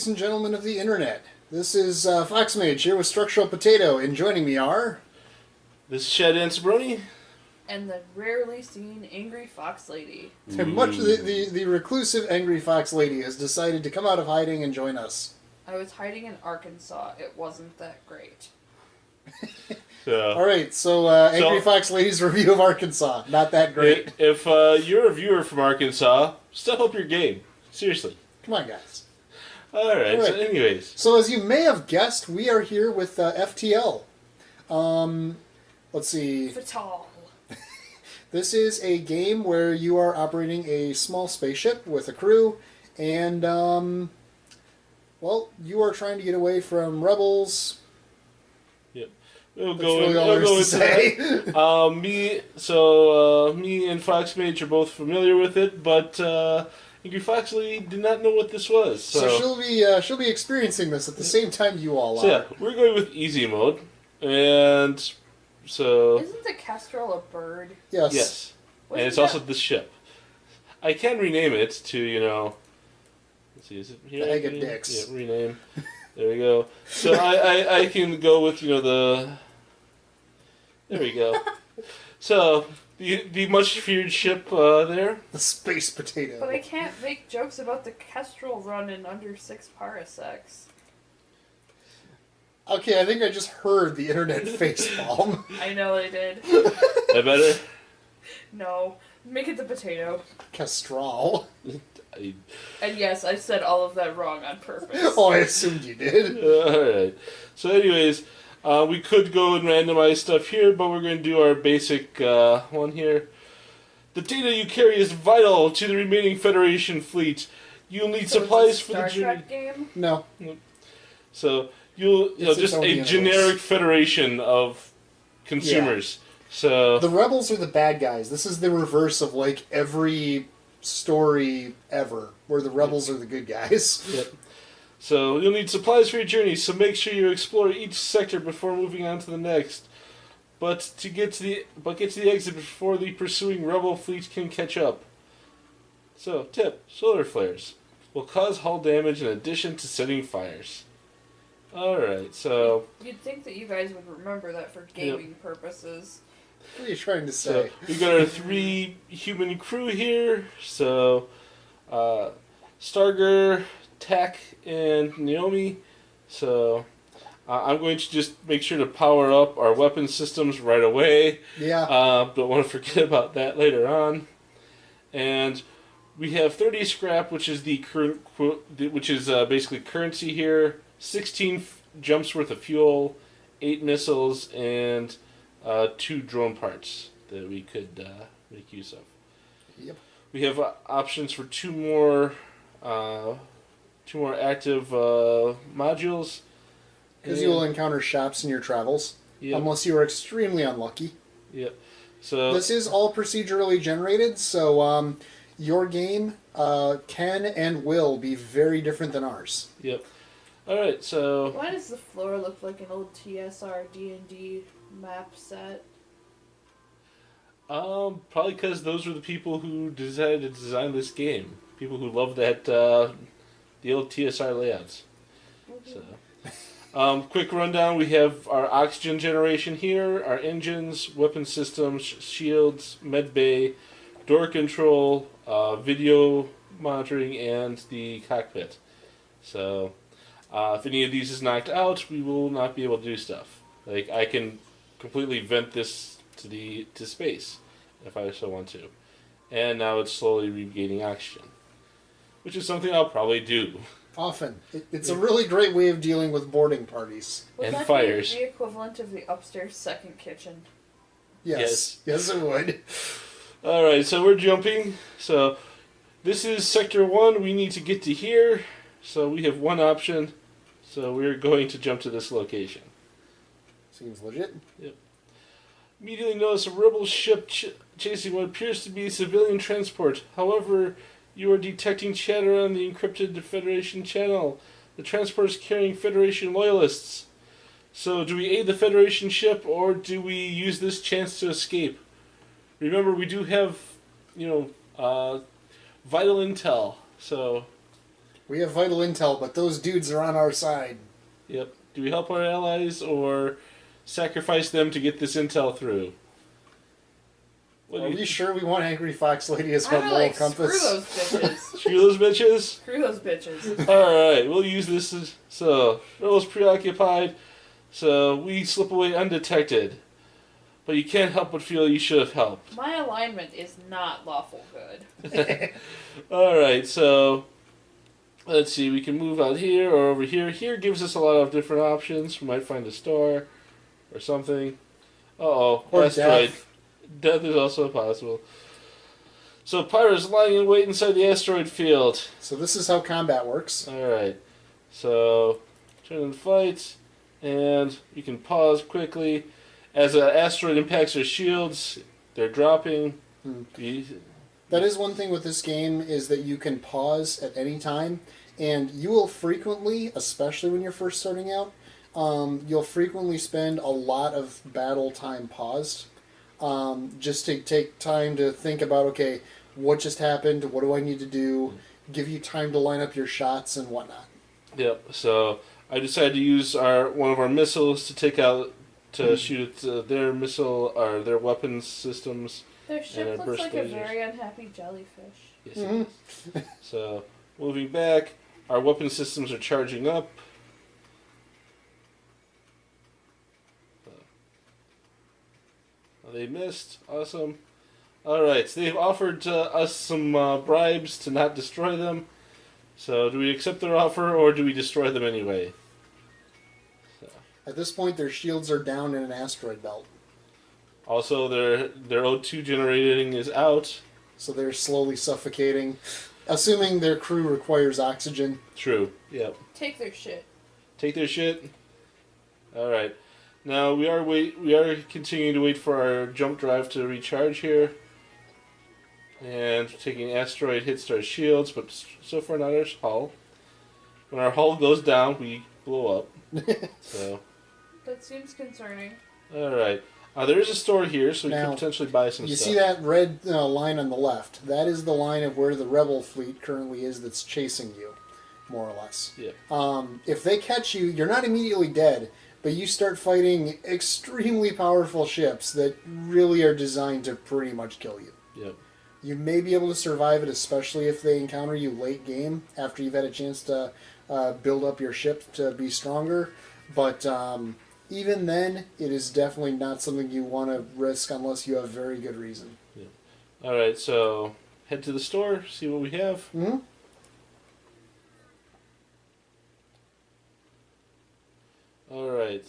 ladies and gentlemen of the internet. This is FoxMage here with Structural Potato, and joining me are... This is ShadowDancerBrony. And the rarely seen Angry Fox Lady. And much the reclusive Angry Fox Lady has decided to come out of hiding and join us. I was hiding in Arkansas. It wasn't that great. Alright, so Angry Fox Lady's review of Arkansas. Not that great. If you're a viewer from Arkansas, step up your game. Seriously. Come on, guys. Alright, so anyways. So as you may have guessed, we are here with FTL. Let's see. Fatal. This is a game where you are operating a small spaceship with a crew, and, well, you are trying to get away from rebels. Yep. We'll go into that. Me and FoxMage are both familiar with it, but Angry Fox Lady did not know what this was. So she'll be experiencing this at the same time you all are. So yeah, we're going with easy mode, and so... Isn't the kestrel a bird? Yes. Yes. And it's also the ship. I can rename it to, let's see, is it here? Bag of dicks. Yeah, rename. There we go. So I can go with, there we go. So, the much feared ship there. The space potato. But I can't make jokes about the kestrel run in under 6 parsecs. Okay, I think I just heard the internet facepalm. I know I did. That better? No. Make it the potato. Kestrel. And yes, I said all of that wrong on purpose. Oh, I assumed you did. Alright. So anyways, we could go and randomize stuff here, but we're going to do our basic one here. The data you carry is vital to the remaining Federation fleet. You'll need supplies for the journey. Star Trek game? No. So you'll just a generic federation of consumers. Yeah. So the rebels are the bad guys. This is the reverse of like every story ever, where the rebels are the good guys. Yep. So you'll need supplies for your journey. So make sure you explore each sector before moving on to the next. But get to the exit before the pursuing rebel fleet can catch up. So tip: solar flares will cause hull damage in addition to setting fires. Alright, so... You'd think that you guys would remember that for gaming purposes. What are you trying to say? So, we got our 3 human crew here. So, Starger, Tak, and Naomi. So, I'm going to just make sure to power up our weapon systems right away. Yeah. Don't want to forget about that later on. And we have 30 scrap, which is basically currency here. 16 jumps worth of fuel, 8 missiles, and 2 drone parts that we could make use of. Yep. We have options for 2 more active modules. Because you will encounter shops in your travels, unless you are extremely unlucky. Yep. So this is all procedurally generated, so your game can and will be very different than ours. Yep. Alright, so... Why does the floor look like an old TSR D&D map set? Probably because those were the people who decided to design this game. People who love that, the old TSR layouts. Okay. So, quick rundown, we have our oxygen generation here, our engines, weapon systems, shields, med bay, door control, video monitoring, and the cockpit. So... if any of these is knocked out, we will not be able to do stuff. Like, I can completely vent this to space, if I so want to. And now it's slowly regaining oxygen. Which is something I'll probably do. Often. It's a really great way of dealing with boarding parties. Would and that fires. Be the equivalent of the upstairs second kitchen? Yes. Yes, it would. Alright, so we're jumping. So, this is Sector 1. We need to get to here. So we have one option. So we're going to jump to this location. Seems legit. Yep. Immediately notice a rebel ship chasing what appears to be civilian transport. However, you are detecting chatter on the encrypted Federation channel. The transport is carrying Federation loyalists. So do we aid the Federation ship, or do we use this chance to escape? Remember, we do have, vital intel. So We have vital intel, but those dudes are on our side. Yep. Do we help our allies or sacrifice them to get this intel through? Are we sure we want Angry Fox Lady as our I'm moral like, compass? screw those bitches. Screw those bitches? Screw those bitches. Alright, we'll use this as... So, Earl's preoccupied, so we slip away undetected. But you can't help but feel you should have helped. My alignment is not lawful good. Alright, so... Let's see, we can move out here or over here. Here gives us a lot of different options. We might find a star or something. Uh-oh, Or asteroid. death. Death is also possible. So Pyro's lying in wait inside the asteroid field. So this is how combat works. Alright, so turn and fight, and you can pause quickly. As an asteroid impacts their shields, they're dropping. That is one thing with this game, is that you can pause at any time, and you will frequently, especially when you're first starting out, you'll frequently spend a lot of battle time paused, just to take time to think about, okay, what just happened, what do I need to do, give you time to line up your shots and whatnot. Yep, so I decided to use one of our missiles to take out, to shoot at their missile, or their weapons systems. Their ship And looks burst like a lasers. very unhappy jellyfish. Yes, it is. So, moving back, our weapon systems are charging up. They missed. Awesome. Alright, so they've offered us some bribes to not destroy them. So, do we accept their offer, or do we destroy them anyway? At this point, their shields are down in an asteroid belt, Also, their O2 generating is out. so they're slowly suffocating, assuming their crew requires oxygen. True. Yep. Take their shit. Take their shit. Alright. Now, we are continuing to wait for our jump drive to recharge here. And taking asteroid hits our shields, but so far not our hull. When our hull goes down, we blow up. So, That seems concerning. alright. There is a store here, so we Now, could potentially buy some You stuff. see that red line on the left? That is the line of where the rebel fleet currently is that's chasing you, more or less. Yeah. If they catch you, you're not immediately dead, but you start fighting extremely powerful ships that really are designed to pretty much kill you. Yep. You may be able to survive it, especially if they encounter you late game, after you've had a chance to build up your ship to be stronger, but even then, it is definitely not something you want to risk unless you have very good reason. Yeah. Alright, so head to the store, see what we have. Mm-hmm. Alright,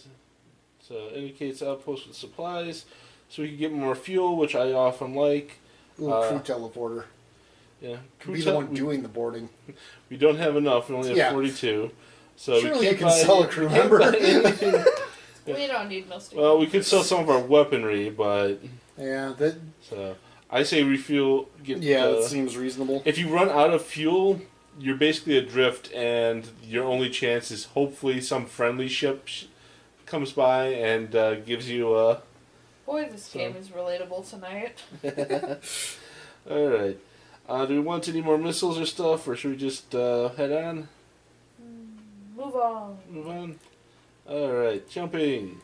so indicates outpost with supplies, so we can get more fuel, which I often like. Ooh, crew teleporter. Yeah, Could be the one doing the boarding. We don't have enough. We only have Yeah. 42. So Surely we you can't can buy sell a crew member. We don't need no stick. Well, we could sell some of our weaponry, but Yeah, that. so I say refuel. That seems reasonable. If you run out of fuel, you're basically adrift, and your only chance is hopefully some friendly ship comes by and gives you a. Boy, this game is relatable tonight. All right. Do we want any more missiles or stuff, or should we just head on? Move on. Move on. Alright, jumping.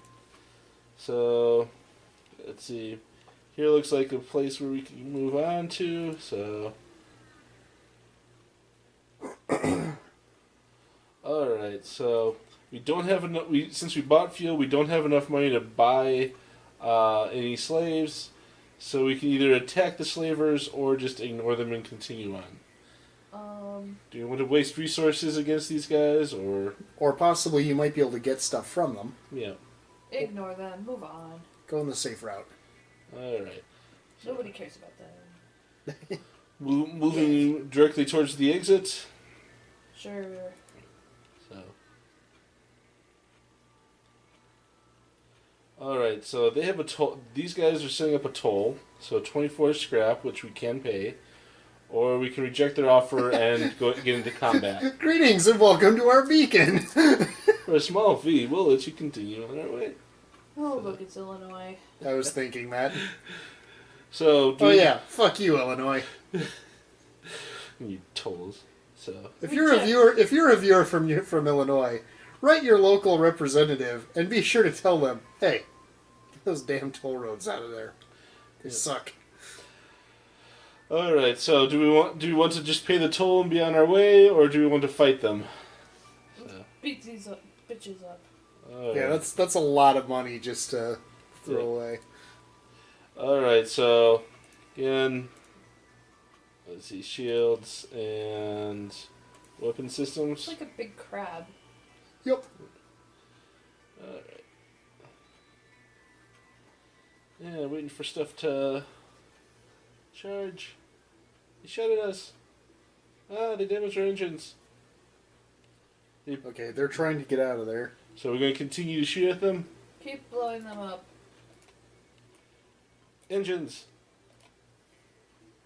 So, let's see. Here looks like a place where we can move on to, so. Alright, so we don't have enough. Since we bought fuel, we don't have enough money to buy any slaves, so we can either attack the slavers or just ignore them and continue on. Do you want to waste resources against these guys, or possibly you might be able to get stuff from them. Yeah. Ignore them. Move on. Go in the safe route. Alright. Nobody cares about them. Moving directly towards the exit. Sure. So. Alright, so they have a toll. These guys are setting up a toll. So 24 scrap, which we can pay. Or we can reject their offer and get into combat. Greetings and welcome to our beacon. For a small fee, we'll let you continue on our way. Oh, look, it's Illinois. I was thinking that. So. Oh yeah, fuck you, Illinois. You tolls. So if you're a viewer from Illinois, write your local representative and be sure to tell them, hey, get those damn toll roads out of there. They suck. all right. So do we want to just pay the toll and be on our way, or do we want to fight them? So. Beat these bitches up. Yeah, that's a lot of money just to throw away. All right. So again, let's see, shields and weapon systems. It's like a big crab. Yep. All right. Yeah, waiting for stuff to charge. They shot at us. They damaged our engines. Okay, they're trying to get out of there. So we're going to continue to shoot at them. Keep blowing them up. Engines.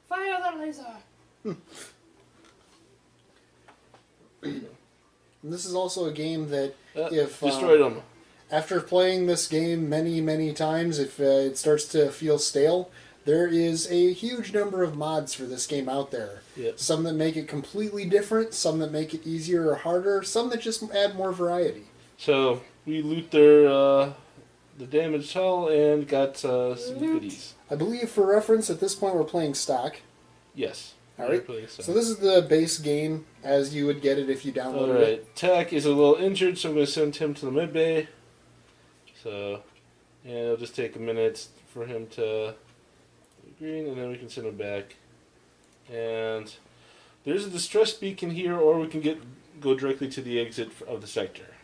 Fire the laser! And this is also a game that if destroyed them. After playing this game many, many times, if it starts to feel stale, there is a huge number of mods for this game out there. Yep. Some that make it completely different, some that make it easier or harder, some that just add more variety. So we loot their the damaged hull and got some goodies. I believe, for reference, at this point we're playing stock. Yes. All right. So this is the base game as you would get it if you downloaded All right. it. Tack is a little injured, so I'm going to send him to the mid bay. So, and it'll just take a minute for him to green, and then we can send him back. And there's a distress beacon here, or we can go directly to the exit of the sector.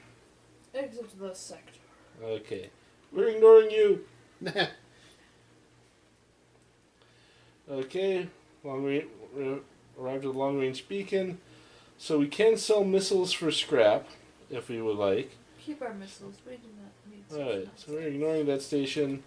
Exit the sector. Okay. We're ignoring you. Okay. Arrived at the long-range beacon. So we can sell missiles for scrap, if we would like. Keep our missiles. We do not need Alright, so we're ignoring that station.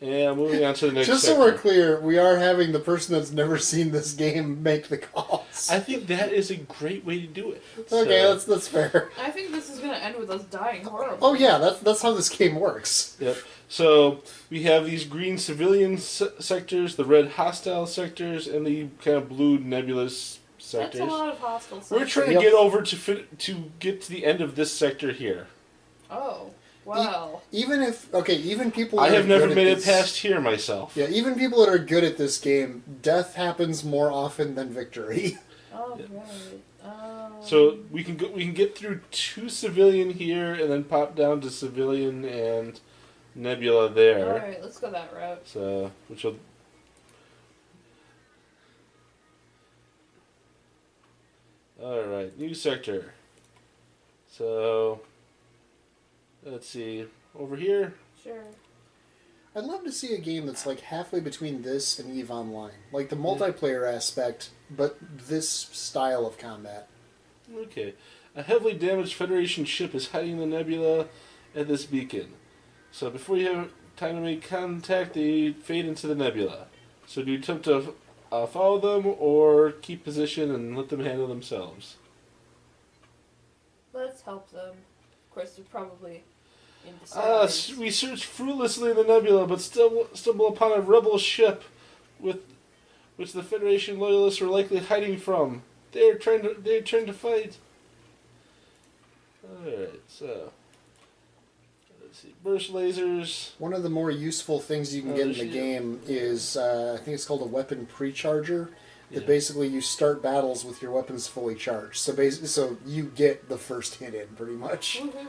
And moving on to the next Just sector. so we're clear, we are having the person that's never seen this game make the calls. I think that is a great way to do it. Okay, that's fair. I think this is going to end with us dying horribly. Oh yeah, that's how this game works. Yep. So we have these green civilian sectors, the red hostile sectors, and the kind of blue nebulous sectors. That's a lot of hostile sectors. We're trying to get over to get to the end of this sector here. Oh, wow. Even people. I that have are never good at made it this- past here myself. Yeah, even people that are good at this game, death happens more often than victory. Oh, Yeah. right. So we can get through 2 civilian here, and then pop down to civilian and nebula there. Alright, let's go that route. So which will. Alright, new sector. So, let's see. Over here? Sure. I'd love to see a game that's like halfway between this and EVE Online. Like the multiplayer aspect, but this style of combat. Okay. A heavily damaged Federation ship is hiding in the nebula at this beacon. So before you have time to make contact, they fade into the nebula. So do you attempt to follow them, or keep position and let them handle themselves? Let's help them. Of course, they're probably in disguise. We search fruitlessly in the nebula, but still stumble upon a rebel ship with which the Federation loyalists were likely hiding from. They're trying to fight. Alright, so let's see. Burst lasers. One of the more useful things you can get in the game is, I think it's called a weapon precharger. That basically you start battles with your weapons fully charged. So so you get the first hit in, pretty much. Woohoo.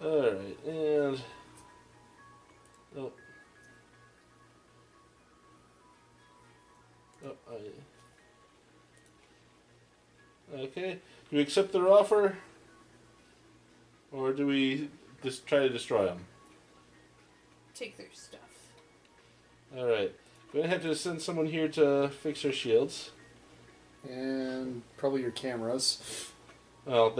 Alright, and okay. Do we accept their offer? Or do we just try to destroy them? Take their stuff. Alright. We're going to have to send someone here to fix our shields. And probably your cameras. Well,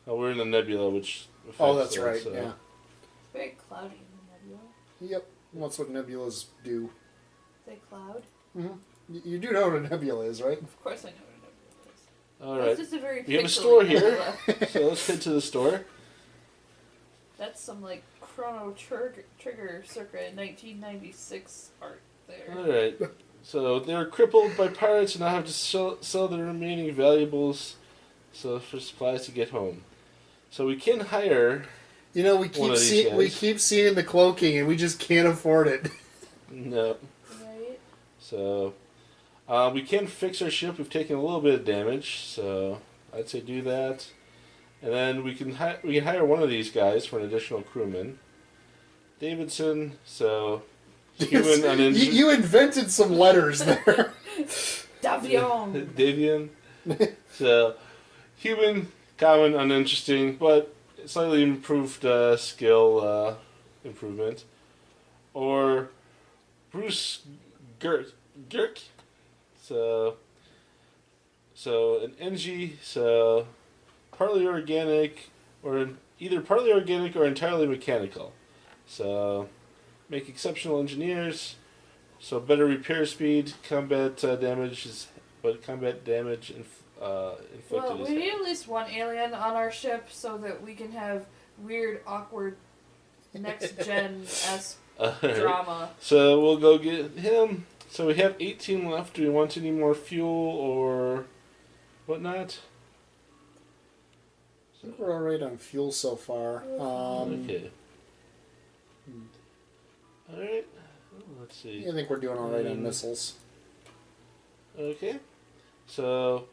we're in the nebula, which affects That's that, right, so. yeah. It's very cloudy in the nebula. Yep, that's what nebulas do. They cloud? Mm-hmm. You do know what a nebula is, right? Of course I know what a nebula is. Alright. That's just a very We have a pixely store here. nebula. So let's head to the store. That's some, like, Chrono Trigger circa 1996 art there. Alright. So they're crippled by pirates and now have to sell their remaining valuables for supplies to get home. So we can hire. You know, we keep seeing the cloaking, and we just can't afford it. No. Right? So we can fix our ship. We've taken a little bit of damage, so I'd say do that. And then we can hire one of these guys for an additional crewman. Davidson. So human uninjured. You invented some letters there. Davion. Davian. So human, common, uninteresting, but slightly improved skill improvement. Or Bruce Girk. So an NG, so partly organic, or either partly organic or entirely mechanical. So make exceptional engineers. So better repair speed, combat damage inflicted. Well, we need at least one alien on our ship so that we can have weird, awkward, next-gen-esque drama. So we'll go get him. So we have 18 left. Do we want any more fuel or whatnot? I think we're alright on fuel so far. Okay. Alright. Let's see. I think we're doing alright on missiles. Okay. So,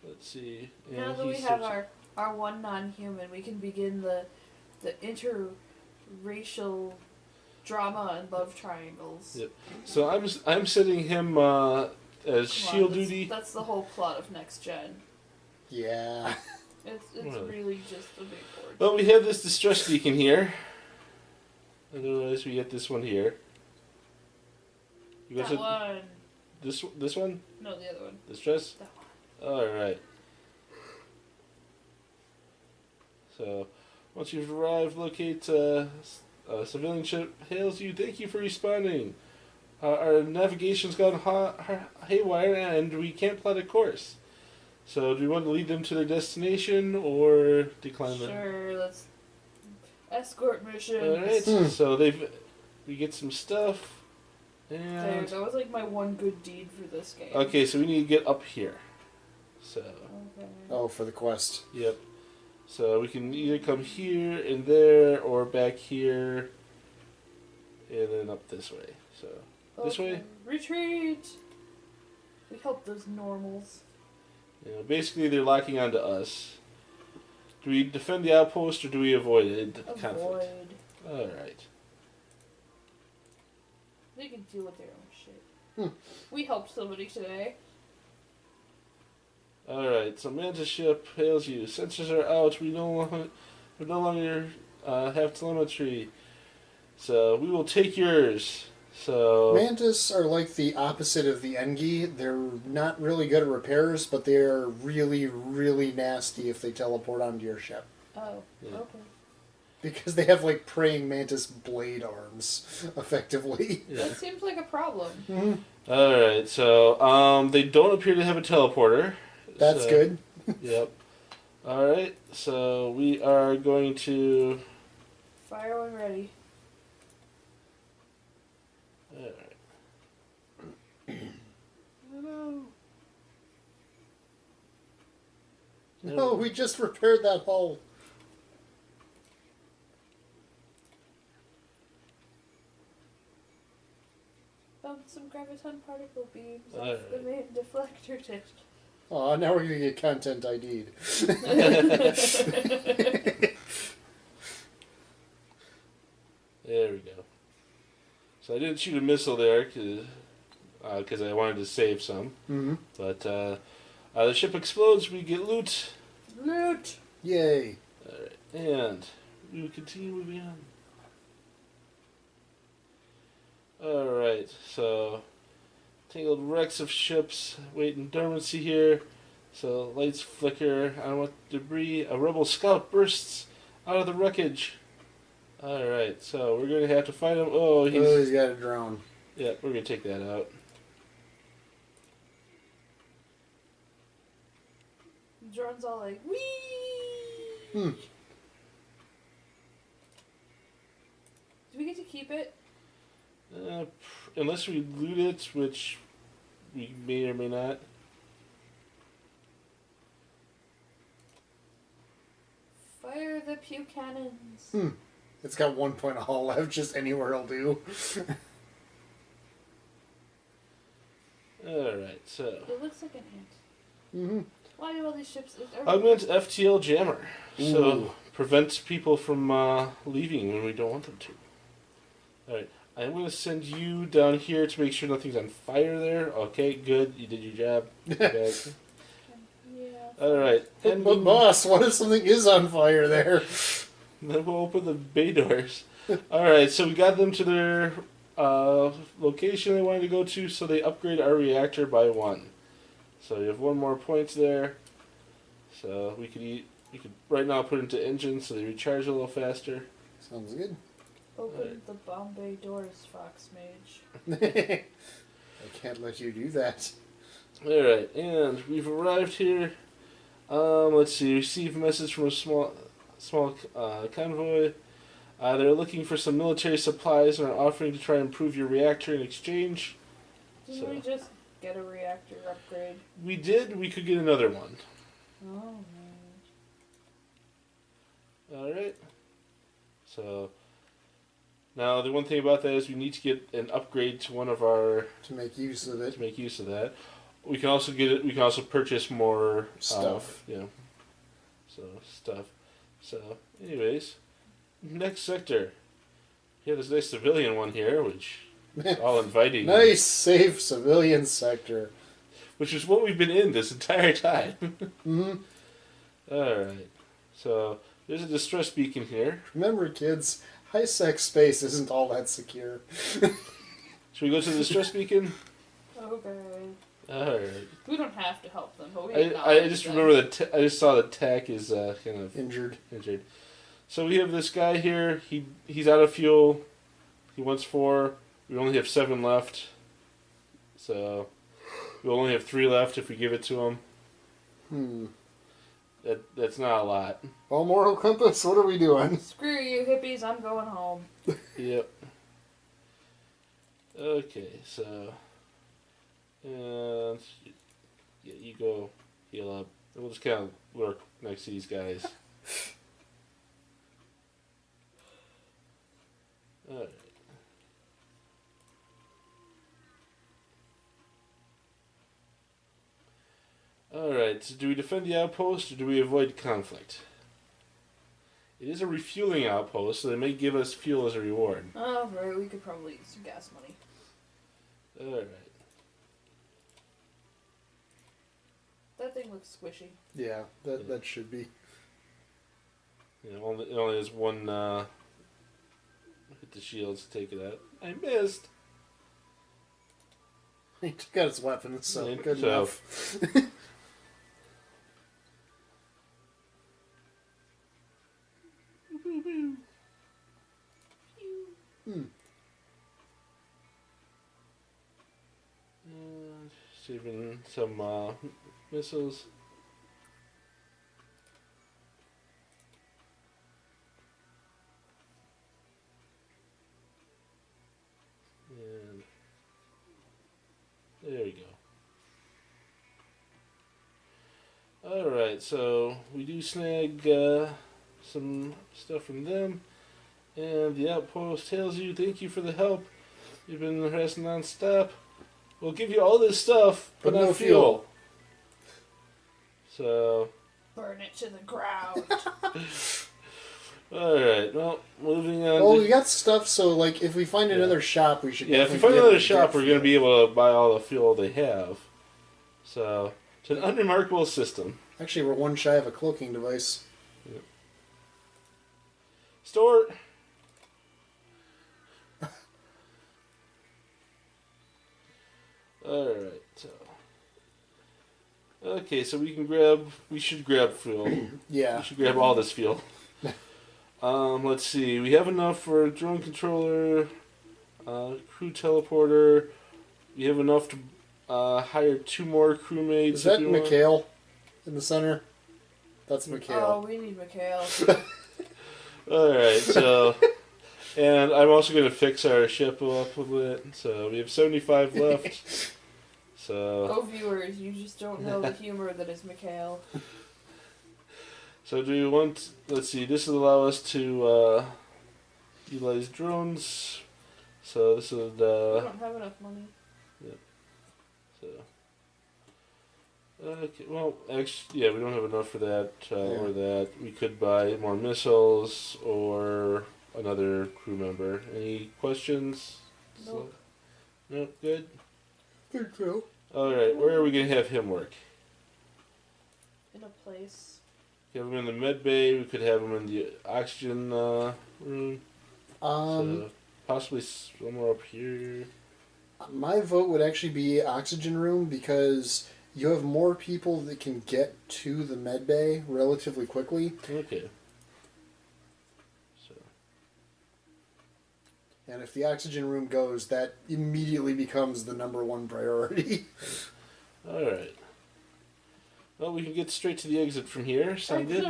let's see. Now that we have our one non-human, we can begin the interracial drama and love triangles. Yep. So I'm setting him as shield duty. That's the whole plot of Next Gen. Yeah. It's really just a big word. Well, we have this distress beacon here. Otherwise, we get this one here. That one. This one? No, the other one. Distress? That one. Alright. So, once you've arrived, locate a civilian ship hails you. Thank you for responding. Our navigation's gone haywire and we can't plot a course. So, do we want to lead them to their destination or decline them? Sure, let's escort mission. Alright, so we get some stuff. And That was like my one good deed for this game. okay, so we need to get up here. So. Okay. Oh, for the quest. Yep. So we can either come here and there, or back here, and then up this way. So this way. Retreat. We help those normals. You know, basically they're locking onto us. Do we defend the outpost or do we avoid conflict? Avoid. All right. They can deal with their own shit. We helped somebody today. Alright, so Mantis ship hails you. Sensors are out. We no longer have telemetry. So we will take yours. So Mantis are like the opposite of the Engi. They're not really good at repairs, but they're really, really nasty if they teleport onto your ship. Oh, Yeah. okay. Because they have like praying mantis blade arms, effectively. yeah. That seems like a problem. Mm-hmm. Alright, so they don't appear to have a teleporter. That's good. Yep. Alright, so we are going to... Fire when ready. Alright. No, we just repaired that hull. Found some graviton particle beams off Alright. the main deflector dish. Oh, now we're going to get content ID'd. There we go. So I didn't shoot a missile there because I wanted to save some. Mm-hmm. But the ship explodes, we get loot. Loot! Yay. Alright, and we will continue moving on. Alright, so tangled wrecks of ships wait in dormancy here. So lights flicker on what debris. A rebel scout bursts out of the wreckage. Alright, so we're going to have to find him. Oh, He's got a drone. yeah, we're going to take that out. The drone's all like, wee! Hmm. Do we get to keep it? Unless we loot it, which we may or may not. Fire the pew cannons. It's got 1 point of hull left, just anywhere will do. Alright, so. It looks like an ant. Mm-hmm. Why do all these ships... Augment FTL jammer. Ooh. So, prevents people from leaving when we don't want them to. Alright, I'm going to send you down here to make sure nothing's on fire there. Okay, good. You did your job. Okay. Yeah. Alright. But boss, what if something is on fire there? Then we'll open the bay doors. Alright, so we got them to their location they wanted to go to, so they upgrade our reactor by 1. So you have 1 more points there. So we could right now put it into engine so they recharge a little faster. Sounds good. Open the Bombay doors, FoxMage. I can't let you do that. Alright, and we've arrived here. Let's see, receive message from a small convoy. They're looking for some military supplies and are offering to try and improve your reactor in exchange. Didn't we just get a reactor upgrade? We did. We could get another one. Oh, man. Alright. So, now the one thing about that is we need to get an upgrade to one of our... To make use of it. To make use of that. We can also get it. We can also purchase more... Stuff. Stuff. So, anyways... Next sector. You have this nice civilian one here, which is all inviting. Nice, safe civilian sector. Which is what we've been in this entire time. Mm-hmm. Alright. So, there's a distress beacon here. Remember, kids, high-sex space isn't all that secure. Should we go to the distress beacon? Okay. Alright. We don't have to help them, but we I just remember that I just saw that Tack is kind of injured. So we have this guy here. He's out of fuel. He wants 4. We only have 7 left. So we'll only have 3 left if we give it to him. That's not a lot. Well, moral compass, what are we doing? Screw you, hippies. I'm going home. Yep. Okay, so and yeah, you go heal up. We'll just kind of lurk next to these guys. Alright. Alright, so do we defend the outpost or do we avoid conflict? It is a refueling outpost, so they may give us fuel as a reward. Oh, right, we could probably use some gas money. Alright. That thing looks squishy. Yeah, that should be. You know, it only has 1 hit the shields to take it out. I missed! He took out his weapons, so Yeah, good so- enough. Saving some missiles. And there we go. Alright, so we do snag some stuff from them. And the outpost tells you, thank you for the help. You've been harassing non-stop. We'll give you all this stuff, but no fuel. So... Burn it to the ground. Alright, well, moving on. Well, we got stuff, so, like, if we find another shop, we should... Yeah, if we definitely find be another able to shop, get we're going to be able to buy all the fuel they have. So, it's an unremarkable system. Actually, we're 1 shy of a cloaking device. Yep. Store. Alright, so. Okay, so we should grab fuel. Yeah. We should grab all this fuel. Let's see, we have enough for a drone controller, crew teleporter. We have enough to hire 2 more crewmates. Is that if you want. Mikhail in the center? That's Mikhail. Oh, we need Mikhail. Alright, so... And I'm also going to fix our ship up a bit. So we have 75 left. So. Oh, viewers, you just don't know the humor that is Mikhail. So do we want? Let's see. This will allow us to utilize drones. So this would. We don't have enough money. Yeah. So. Okay. Well, actually, yeah, we don't have enough for that or that. We could buy more missiles or another crew member. Any questions? Nope. Nope. Good. Good so. All right. Where are we gonna have him work? In a place. Have him in the med bay. We could have him in the oxygen room. So possibly somewhere up here. My vote would actually be oxygen room because you have more people that can get to the med bay relatively quickly. Okay. So. And if the oxygen room goes, that immediately becomes the #1 priority. All right. Well, we can get straight to the exit from here. Sound good?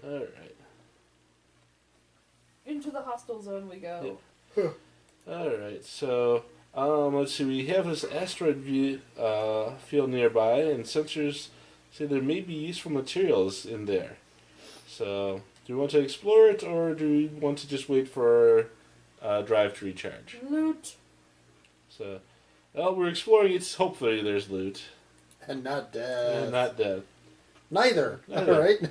All right. Into the hostile zone we go. Yep. All right. So, let's see. We have this asteroid field nearby, and sensors say there may be useful materials in there. So, do we want to explore it, or do we want to just wait for our drive to recharge? Loot. So, well, we're exploring it. Hopefully, there's loot. And not death. And not death. Neither. Neither. All right.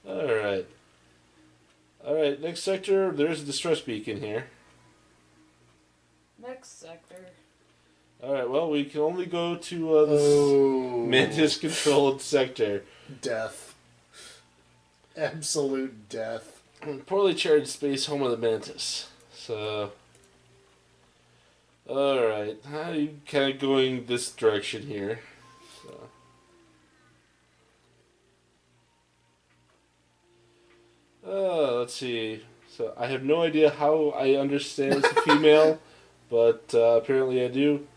All right. All right. Next sector. There's a distress beacon here. Next sector. All right. Well, we can only go to this mantis-controlled sector. Death. Absolute death. Poorly charged space, home of the mantis. So. All right. I'm kind of going this direction here. So. Let's see. So I have no idea how I understand it's a female, but apparently I do.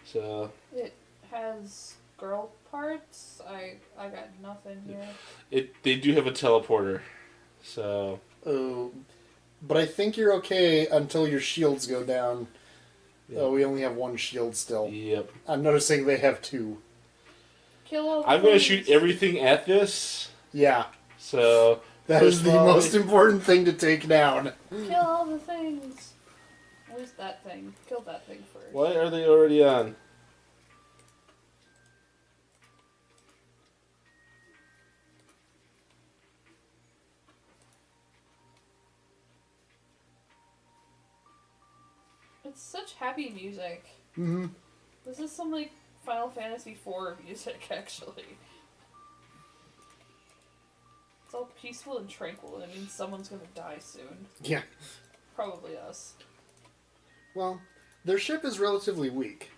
So it has girl parts. I got nothing here. They do have a teleporter. So. Oh, but I think you're okay until your shields go down. Yeah. Oh, we only have 1 shield still. Yep. I'm noticing they have 2. Kill all. I'm going to shoot everything at this. Yeah. So. That is the most important thing to take down. Kill all the things. At least that thing. Kill that thing first. Why are they already on? It's such happy music. Mm-hmm. This is some like Final Fantasy IV music, actually. It's all peaceful and tranquil, and it means someone's gonna die soon. Yeah. Probably us. Well, their ship is relatively weak.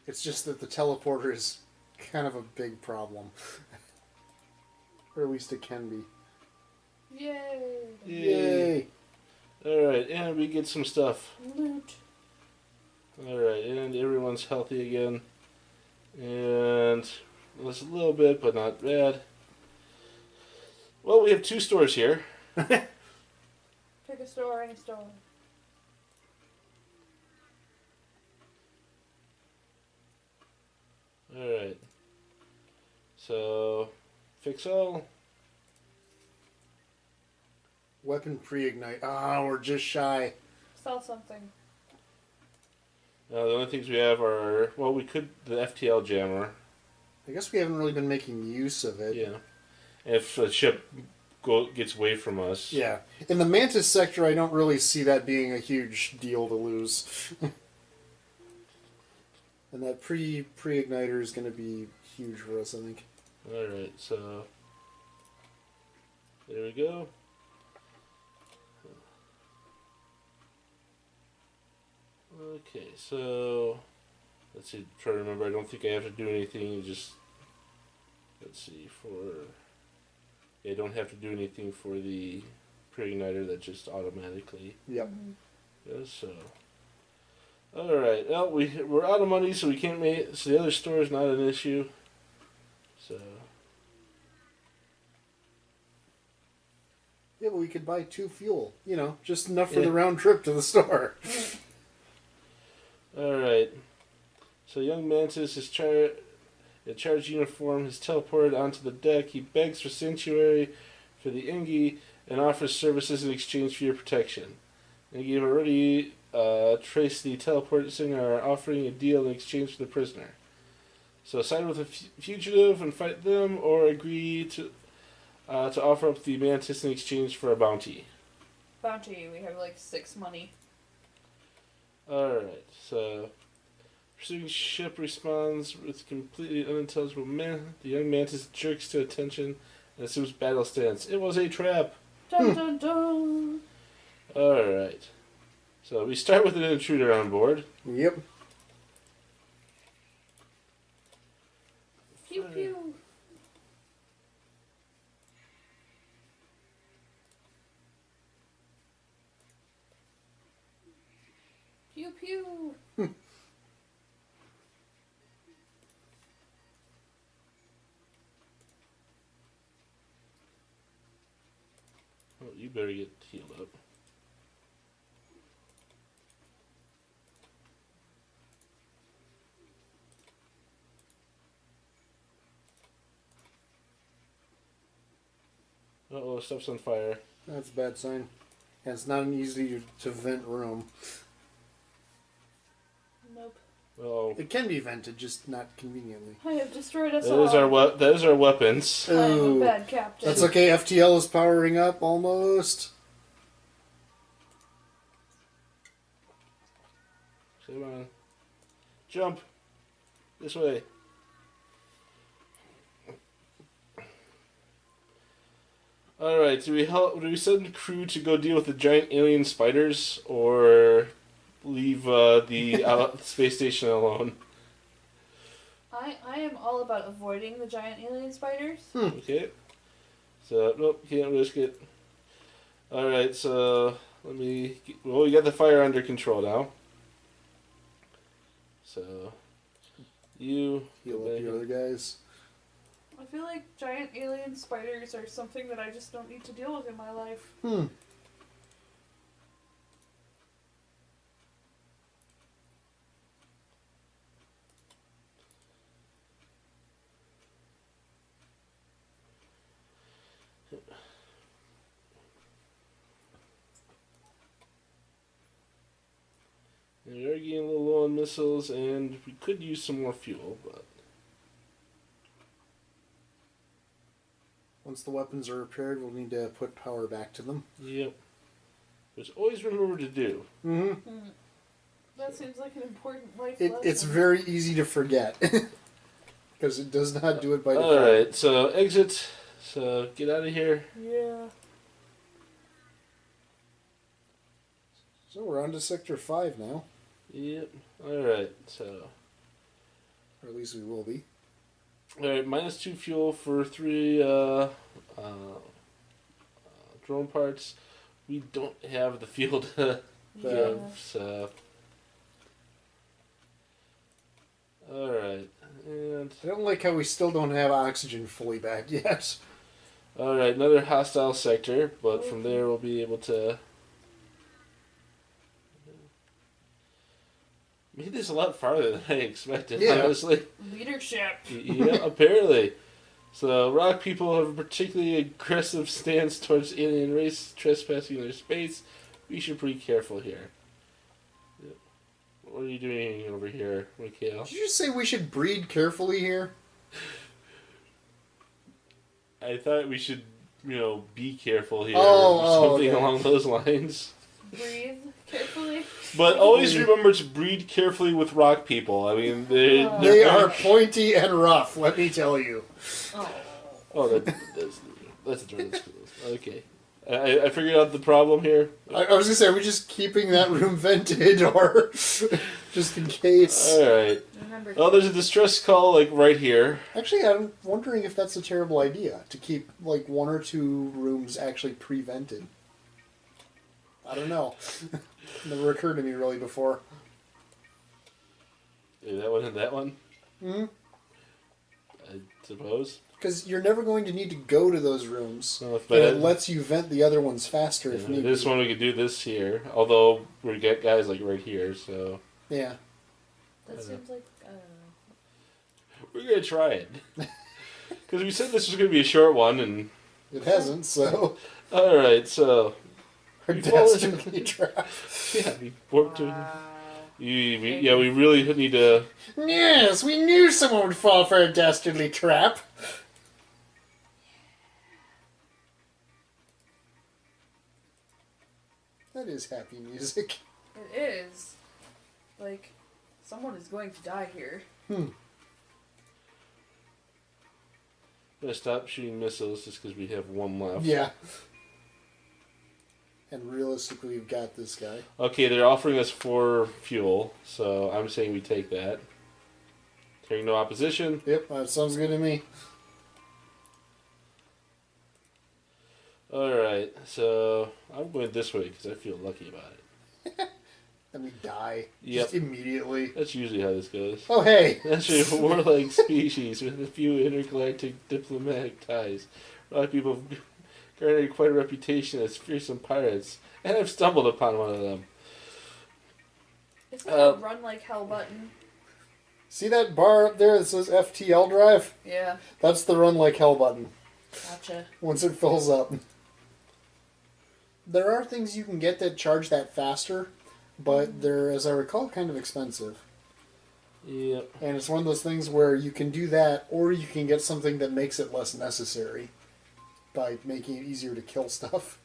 It's just that the teleporter is kind of a big problem. Or at least it can be. Yay! Yay! Alright, and we get some stuff. Loot. Alright, and everyone's healthy again. And just a little bit, but not bad. Well, we have 2 stores here. Pick a store, any store. Alright. So, fix all. Weapon pre-ignite. Ah, we're just shy. Sell something. The only things we have are, well, we could, the FTL jammer. I guess we haven't really been making use of it. Yeah. If a ship gets away from us. Yeah. In the Mantis sector, I don't really see that being a huge deal to lose. And that pre-igniter is going to be huge for us, I think. Alright, so there we go. Okay, so let's see, try to remember, I don't think I have to do anything, just let's see, I don't have to do anything for the pre-igniter, that just automatically Yep. does so. Alright, well, we're out of money, so we can't make, so the other store is not an issue. So. Yeah, but we could buy 2 fuel. You know, just enough for the round trip to the store. Alright. So young Mantis is in charged uniform is teleported onto the deck. He begs for sanctuary for the Ingi and offers services in exchange for your protection. Ingi have already traced the teleport singer, are offering a deal in exchange for the prisoner. So side with a fugitive and fight them, or agree to offer up the Mantis in exchange for a bounty. Bounty, we have like 6 money. Alright, so pursuing ship responds with completely unintelligible man. The young Mantis jerks to attention and assumes battle stance. It was a trap! Dun dun dun! Alright. So we start with an intruder on board. Yep. Pew pew! Pew pew! Oh, you better get healed up. Uh-oh, stuff's on fire. That's a bad sign. And it's not an easy to vent room. Nope. Oh, It can be vented, just not conveniently. I have destroyed us that all. is our weapons. I am a Ooh. bad captain. That's okay, FTL is powering up almost. Come on. Jump! This way. Alright, do we send crew to go deal with the giant alien spiders, or leave the space station alone? I am all about avoiding the giant alien spiders. Okay. So, nope, can't risk it. Alright, so we got the fire under control now. So, you Heal up the other guys. I feel like giant alien spiders are something that I just don't need to deal with in my life. We are getting a little low on missiles, and we could use some more fuel, but... Once the weapons are repaired, we'll need to put power back to them. Yep. Which always remember to do. That seems like an important life lesson. It's very easy to forget. Because it does not do it by default. Alright, so exit. So get out of here. Yeah. So we're on to Sector 5 now. Yep. Alright, so... Or at least we will be. Alright, -2 fuel for 3 drone parts. We don't have the fuel to give, so... Alright, and... I don't like how we still don't have oxygen fully back yet. Alright, another hostile sector, but from there we'll be able to... Made this a lot farther than I expected, honestly. Leadership. Yeah, apparently. So, rock people have a particularly aggressive stance towards alien race trespassing their space. We should be careful here. What are you doing over here, Mikhail? Did you just say we should breed carefully here? I thought we should, be careful here. Something along those lines. Breathe carefully. But always remember to breed carefully with rock people. I mean, they are pointy and rough, let me tell you. Oh, that's a drone. Okay. I figured out the problem here. I was going to say, are we just keeping that room vented, or just in case? Alright. Oh, there's a distress call, right here. Actually, I'm wondering if that's a terrible idea, to keep, 1 or 2 rooms actually pre-vented. I don't know. Never occurred to me really before. Maybe that one and that one? Mm-hmm. I suppose. Because you're never going to need to go to those rooms. But it lets you vent the other ones faster if need be. This one we could do this here, although we get guys like right here, so... Yeah. That seems like, I don't know. We're going to try it. Because we said this was going to be a short one, and... It hasn't, so... Alright, so... We're dastardly trapped. Yeah, we warped to... we really need to... Yes, we knew someone would fall for a dastardly trap. That is happy music. It is. Like, someone is going to die here. I'm gonna stop shooting missiles just because we have one left. Yeah. And realistically, we've got this guy. Okay, they're offering us 4 fuel, so I'm saying we take that. Hearing no opposition. Yep, that sounds good to me. Alright, so I'm going this way because I feel lucky about it. And we die. Yep. Just immediately. That's usually how this goes. Oh, hey! Actually, a warlike species with a few intergalactic diplomatic ties. A lot of people have garnered quite a reputation as fearsome pirates, and I've stumbled upon one of them. Isn't that a run like hell button? See that bar up there that says FTL drive? Yeah. That's the run like hell button. Gotcha. Once it fills up. There are things you can get that charge that faster, but they're, as I recall, kind of expensive. Yep. And it's one of those things where you can do that, or you can get something that makes it less necessary by making it easier to kill stuff.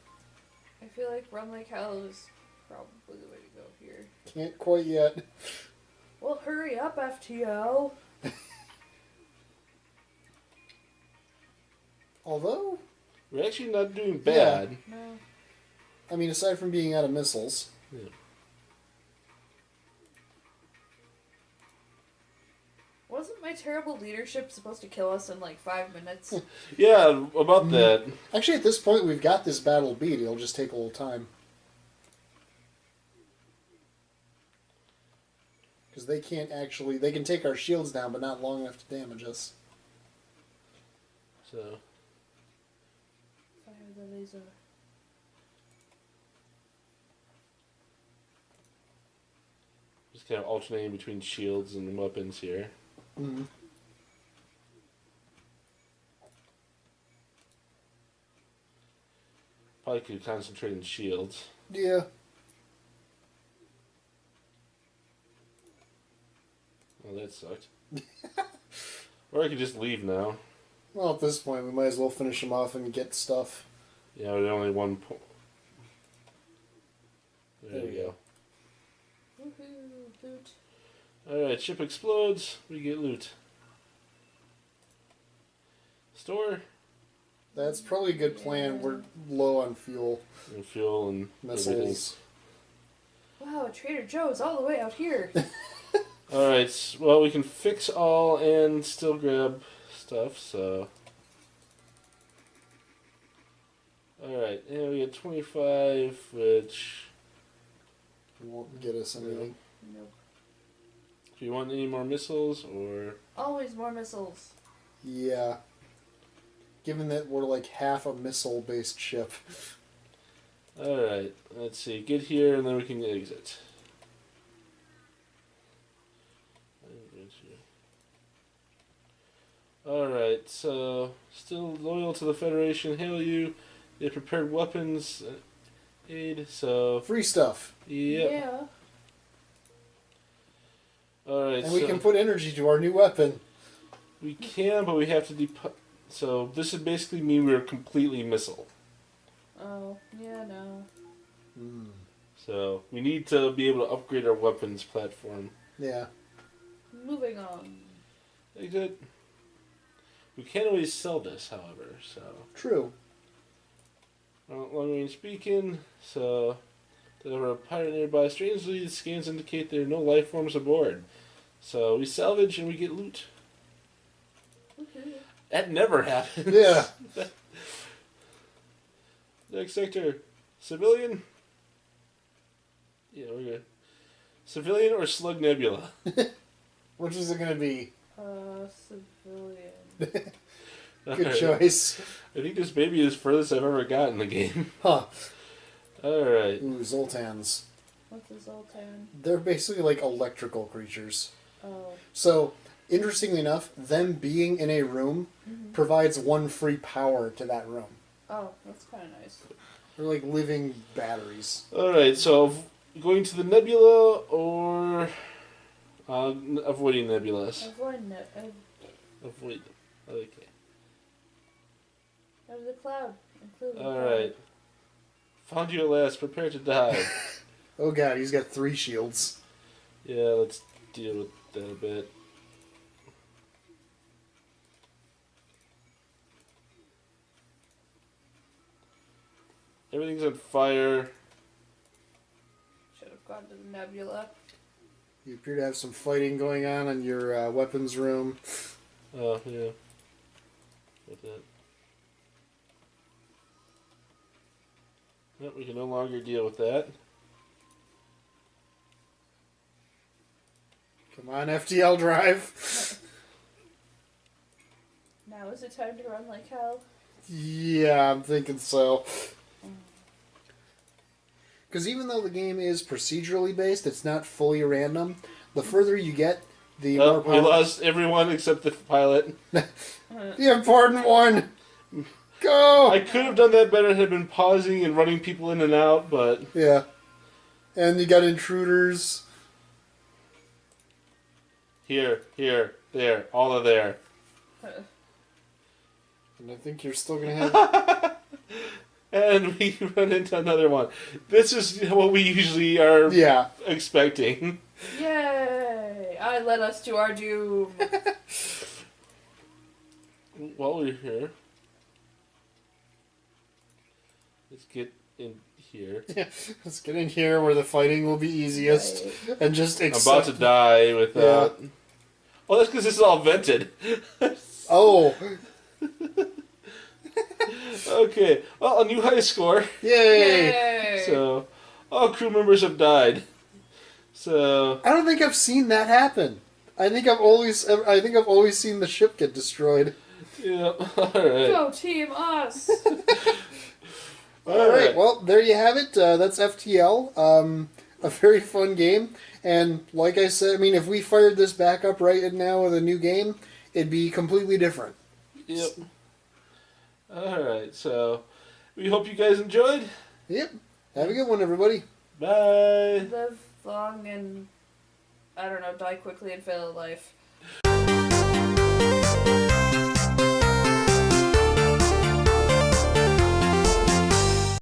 I feel like run like hell is probably the way to go here. Can't quite yet. Well, hurry up, FTL. Although... We're actually not doing bad. No. I mean, aside from being out of missiles. Yeah. Wasn't my terrible leadership supposed to kill us in like 5 minutes? Yeah, about that. Actually, at this point, we've got this battle beat. It'll just take a little time. Because they can't actually... They can take our shields down, but not long enough to damage us. So... Fire the laser. Just kind of alternating between shields and weapons here. Mm-hmm. Probably could concentrate on shields. Yeah. Oh, that sucked. Or I could just leave now. Well, at this point, we might as well finish them off and get stuff. Yeah, with only 1 point. There we go. Woohoo, loot. Alright, ship explodes. We get loot. Store. That's probably a good plan. We're low on fuel. And fuel and Missiles. Wow, Trader Joe's all the way out here. Alright, well, we can fix all and still grab stuff, so... Alright, and we get 25, which... Won't get us anything. Nope. Do you want any more missiles, or... Always more missiles. Yeah. Given that we're like half a missile-based ship. Alright, let's see. Get here, and then we can exit. Alright, so... Still loyal to the Federation. Hail you. They prepared weapons... aid, so... Free stuff. Yep. Yeah. Alright, And we can put energy to our new weapon. We can, but we have to so this would basically mean we're completely missile. Oh, yeah, no. So we need to be able to upgrade our weapons platform. Yeah. Moving on. Exit. We can't always sell this, however, so... True. Long range beacon, so... There are a pirate nearby. Strangely, the scans indicate there are no life forms aboard. So we salvage and we get loot. Okay. That never happens. Yeah. Next sector. Civilian? Yeah, we're good. Civilian or Slug Nebula? Which is it going to be? Civilian. Good choice. I think this baby is furthest I've ever gotten in the game. Huh. Alright. Ooh, Zoltans. What's a Zoltan? They're basically like electrical creatures. Oh. So, interestingly enough, them being in a room provides one free power to that room. Oh, that's kind of nice. They're like living batteries. Alright, so going to the nebula or avoiding nebulas? Avoid Avoid. Okay. Out of the cloud. Alright. Found you at last. Prepare to die. Oh god, he's got 3 shields. Yeah, let's deal with that a bit. Everything's on fire. Should have gone to the nebula. You appear to have some fighting going on in your weapons room. Oh, yeah. With that. Yep, we can no longer deal with that. Come on, FTL drive. Now is it time to run like hell? Yeah, I'm thinking so. Because even though the game is procedurally based, it's not fully random. The further you get, the more We lost everyone except the pilot. The important one! Go! I could have done that better had I been pausing and running people in and out, but... Yeah. And you got intruders. Here, there, all are there. And I think you're still going to have... And we run into another one. This is what we usually are expecting. Yay! I led us to our doom. While we're here, let's get in here. Yeah, let's get in here where the fighting will be easiest. Right. And just accept... I'm about to die without... Yeah. Oh, that's because this is all vented. Oh. Okay. Well, a new high score. Yay! So, all crew members have died. So... I don't think I've seen that happen. I think I've always seen the ship get destroyed. Yeah, alright. Go Team Us! Alright, well, there you have it. That's FTL. A very fun game. And like I said, I mean, if we fired this back up right now with a new game, it'd be completely different. Yep. Alright, so we hope you guys enjoyed. Yep. Have a good one, everybody. Bye. Live long and, I don't know, die quickly and fail at life.